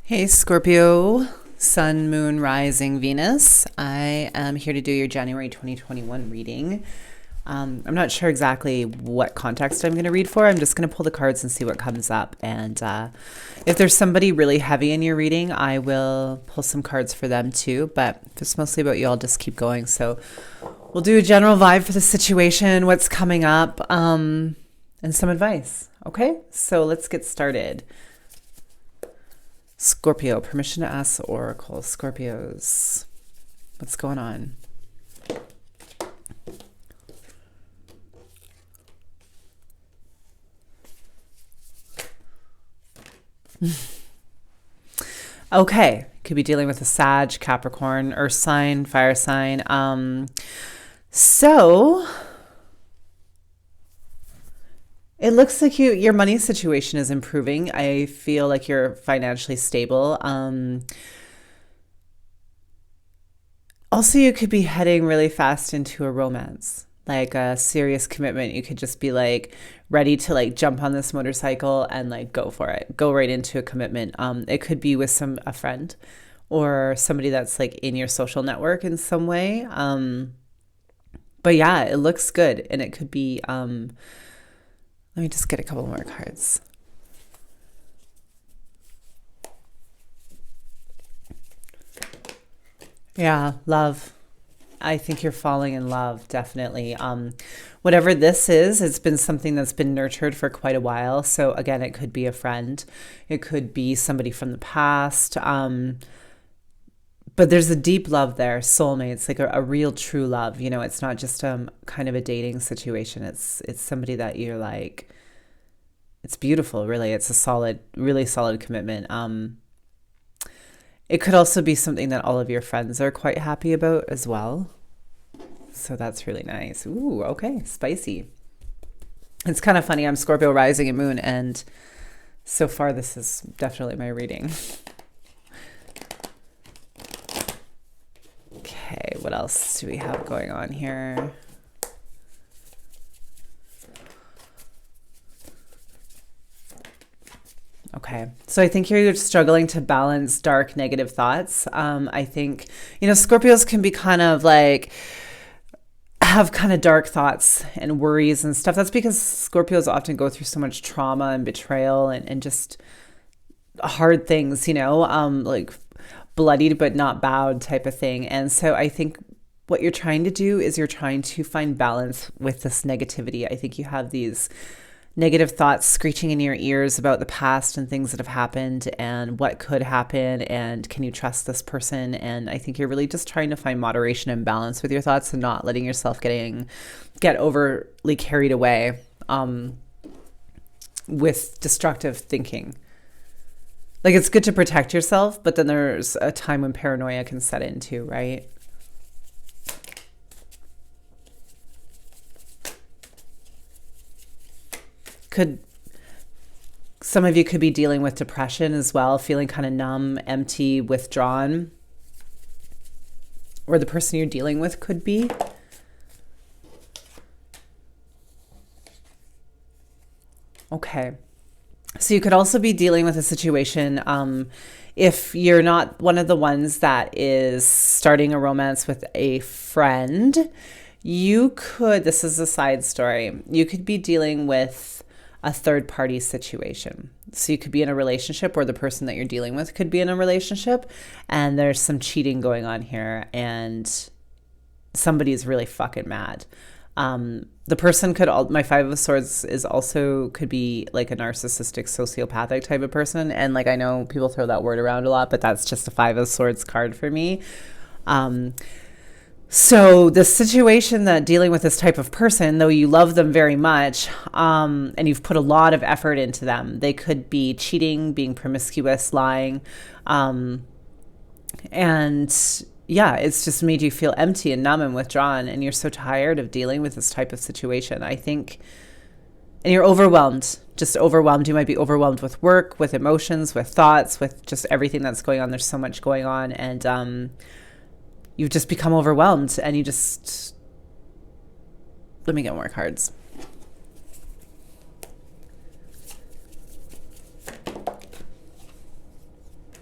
Hey Scorpio, Sun, Moon, Rising, Venus. I am here to do your January 2021 reading. I'm not sure exactly what context I'm going to read for. I'm just going to pull the cards and see what comes up. And if there's somebody really heavy in your reading, I will pull some cards for them too. But if it's mostly about you, I'll just keep going. So we'll do a general vibe for the situation, what's coming up, and some advice. Okay, so let's get started. Scorpio, permission to ask the oracle. Scorpios, what's going on? Okay, could be dealing with a Sag, Capricorn, Earth sign, fire sign. So it looks like your money situation is improving. I feel like you're financially stable. Also, you could be heading really fast into a romance, like a serious commitment. You could just be like ready to like jump on this motorcycle and like go for it. Go right into a commitment. It could be with a friend or somebody that's like in your social network in some way. But yeah, it looks good, and it could be. Let me just get a couple more cards. Yeah, love. I think you're falling in love, definitely. Whatever this is, it's been something that's been nurtured for quite a while. So again, it could be a friend. It could be somebody from the past. But there's a deep love there, soulmates, like a real true love. You know, it's not just kind of a dating situation. It's somebody that you're like, it's beautiful, really. It's a solid, really solid commitment. It could also be something that all of your friends are quite happy about as well. So that's really nice. Ooh, okay, spicy. It's kind of funny. I'm Scorpio rising and moon, and so far this is definitely my reading. Okay, what else do we have going on here? Okay, so I think you're struggling to balance dark, negative thoughts. I think, Scorpios can be kind of like, have kind of dark thoughts and worries and stuff. That's because Scorpios often go through so much trauma and betrayal and just hard things, like bloodied but not bowed type of thing. And so I think what you're trying to do is you're trying to find balance with this negativity. I think you have these negative thoughts screeching in your ears about the past and things that have happened and what could happen and can you trust this person. And I think you're really just trying to find moderation and balance with your thoughts and not letting yourself get overly carried away with destructive thinking. Like, it's good to protect yourself, but then there's a time when paranoia can set in too, right? Some of you could be dealing with depression as well, feeling kind of numb, empty, withdrawn, or the person you're dealing with could be. Okay. So you could also be dealing with a situation, if you're not one of the ones that is starting a romance with a friend, this is a side story, you could be dealing with a third party situation. So you could be in a relationship, or the person that you're dealing with could be in a relationship, and there's some cheating going on here, and somebody's really fucking mad. The person my Five of Swords could be like a narcissistic, sociopathic type of person. And like, I know people throw that word around a lot, but that's just a Five of Swords card for me. So the situation that dealing with this type of person, though you love them very much, and you've put a lot of effort into them, they could be cheating, being promiscuous, lying, and yeah, it's just made you feel empty and numb and withdrawn, and you're so tired of dealing with this type of situation, I think. And you're overwhelmed, just overwhelmed. You might be overwhelmed with work, with emotions, with thoughts, with just everything that's going on. There's so much going on, and you've just become overwhelmed, and let me get more cards.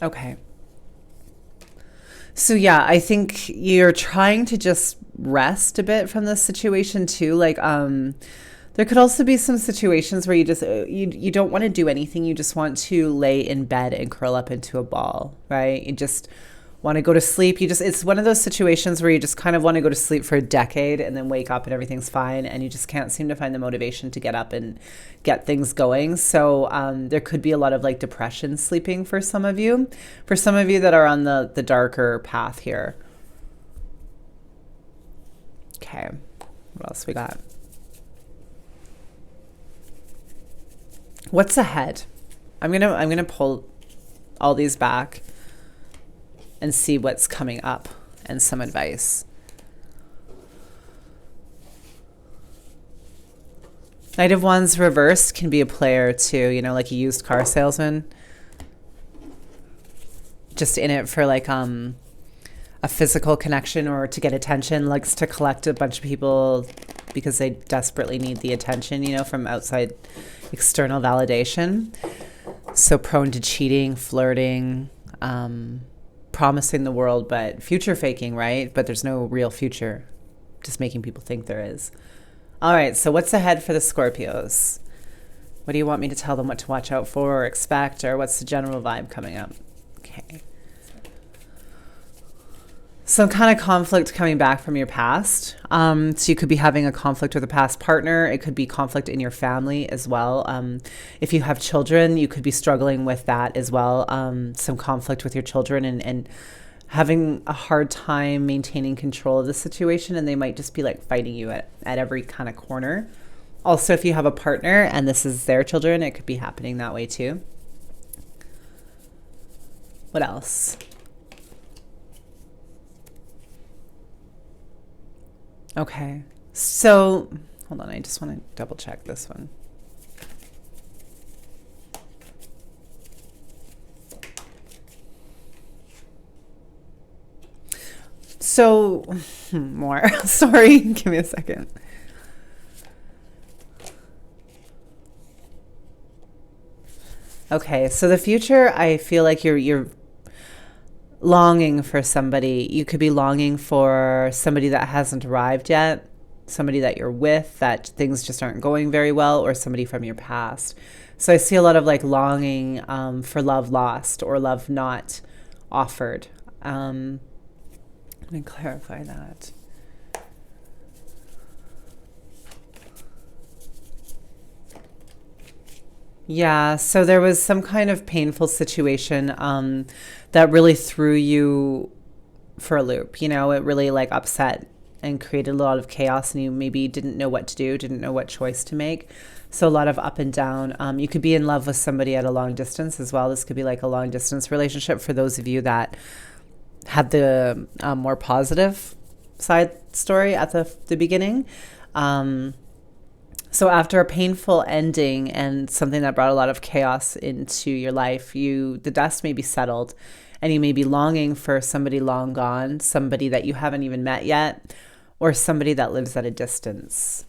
Okay. So yeah, I think you're trying to just rest a bit from this situation too. Like, there could also be some situations where you just you don't want to do anything. You just want to lay in bed and curl up into a ball, right? You just want to go to sleep. You just It's one of those situations where you just kind of want to go to sleep for a decade and then wake up and everything's fine, and you just can't seem to find the motivation to get up and get things going. So there could be a lot of like depression sleeping for some of you. For some of you that are on the darker path here. Okay, what else we got? What's ahead? I'm gonna pull all these back and see what's coming up and some advice. Knight of Wands reversed can be a player too, like a used car salesman. Just in it for like a physical connection or to get attention, likes to collect a bunch of people because they desperately need the attention, from outside external validation. So prone to cheating, flirting, promising the world, but future faking, right? But there's no real future, just making people think there is. All right, so what's ahead for the Scorpios? What do you want me to tell them what to watch out for or expect, or what's the general vibe coming up? Okay. Some kind of conflict coming back from your past. So you could be having a conflict with a past partner. It could be conflict in your family as well. If you have children, you could be struggling with that as well. Some conflict with your children and having a hard time maintaining control of the situation. And they might just be like fighting you at every kind of corner. Also, if you have a partner and this is their children, it could be happening that way too. What else? Okay, so hold on, I just want to double check this one. So, more. Sorry, give me a second. Okay, so the future, I feel like you're longing for somebody. You could be longing for somebody that hasn't arrived yet, somebody that you're with that things just aren't going very well, or somebody from your past. So I see a lot of like longing for love lost or love not offered. Let me clarify that. Yeah, so there was some kind of painful situation that really threw you for a loop. It really like upset and created a lot of chaos, and you maybe didn't know what to do, didn't know what choice to make. So a lot of up and down. You could be in love with somebody at a long distance as well. This could be like a long distance relationship for those of you that had the more positive side story at the beginning. So after a painful ending and something that brought a lot of chaos into your life, the dust may be settled and you may be longing for somebody long gone, somebody that you haven't even met yet, or somebody that lives at a distance.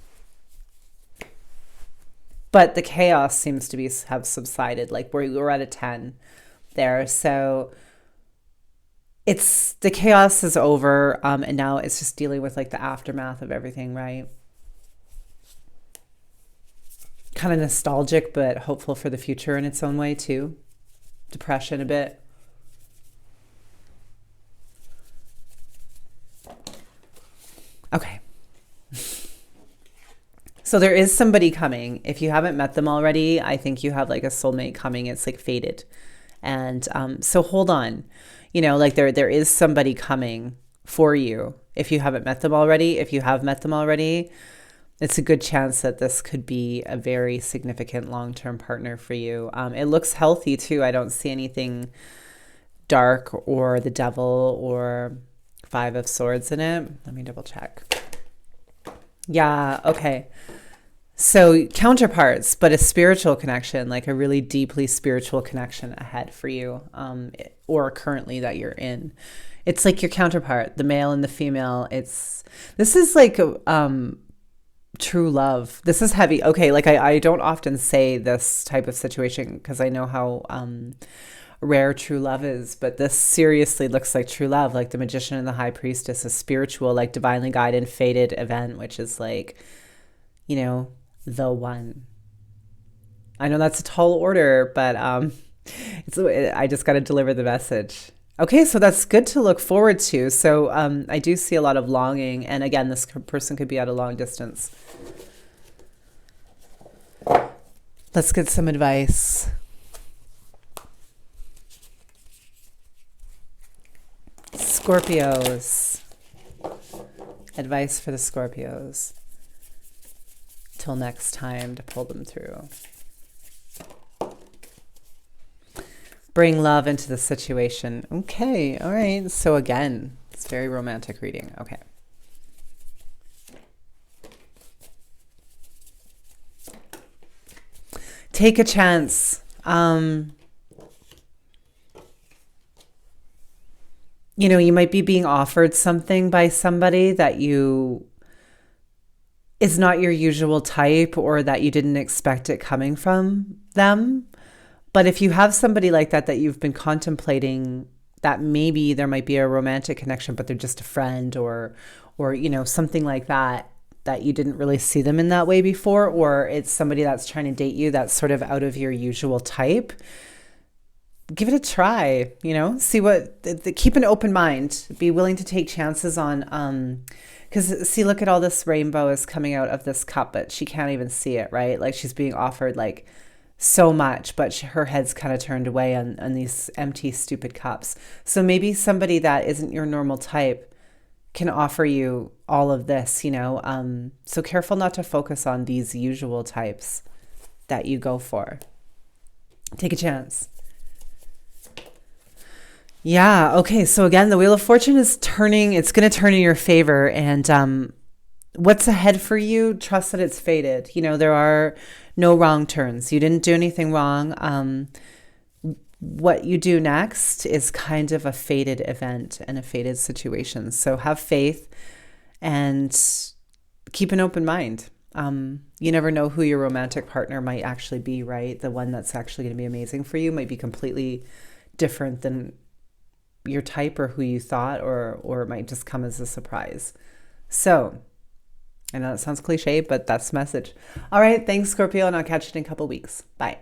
But the chaos seems to have subsided, like we're at a 10 there. So the chaos is over, and now it's just dealing with like the aftermath of everything, right? Kind of nostalgic, but hopeful for the future in its own way too. Depression a bit. Okay. So there is somebody coming. If you haven't met them already, I think you have like a soulmate coming. It's like fated. And so hold on. Like there is somebody coming for you. If you haven't met them already, if you have met them already, it's a good chance that this could be a very significant long-term partner for you. It looks healthy too. I don't see anything dark or the devil or 5 of Swords in it. Let me double check. Yeah, okay. So counterparts, but a spiritual connection, like a really deeply spiritual connection ahead for you, or currently that you're in. It's like your counterpart, the male and the female. This is like true love. This is heavy. Okay, like I don't often say this type of situation because I know how rare true love is. But this seriously looks like true love, like the Magician and the High Priestess, a spiritual, like divinely guided, fated event, which is like, the one. I know that's a tall order, but I just got to deliver the message. Okay, so that's good to look forward to. So I do see a lot of longing. And again, this person could be at a long distance. Let's get some advice. Scorpios. Advice for the Scorpios. Till next time to pull them through. Bring love into the situation. Okay, all right. So again, it's very romantic reading. Okay. Take a chance. You might be being offered something by somebody that is not your usual type, or that you didn't expect it coming from them. But if you have somebody like that you've been contemplating, that maybe there might be a romantic connection, but they're just a friend, or something like that you didn't really see them in that way before, or it's somebody that's trying to date you that's sort of out of your usual type, give it a try, see keep an open mind, be willing to take chances on, because see, look at all this rainbow is coming out of this cup, but she can't even see it, right? Like she's being offered like so much, but her head's kind of turned away on these empty, stupid cups. So maybe somebody that isn't your normal type can offer you all of this, so careful not to focus on these usual types that you go for. Take a chance. Yeah, okay, so again, the Wheel of Fortune is turning, it's going to turn in your favor, and what's ahead for you, trust that it's fated. There are no wrong turns. You didn't do anything wrong. What you do next is kind of a fated event and a fated situation. So have faith and keep an open mind. You never know who your romantic partner might actually be, right? The one that's actually going to be amazing for you might be completely different than your type or who you thought, or it might just come as a surprise. So I know that sounds cliche, but that's the message. All right. Thanks, Scorpio, and I'll catch you in a couple weeks. Bye.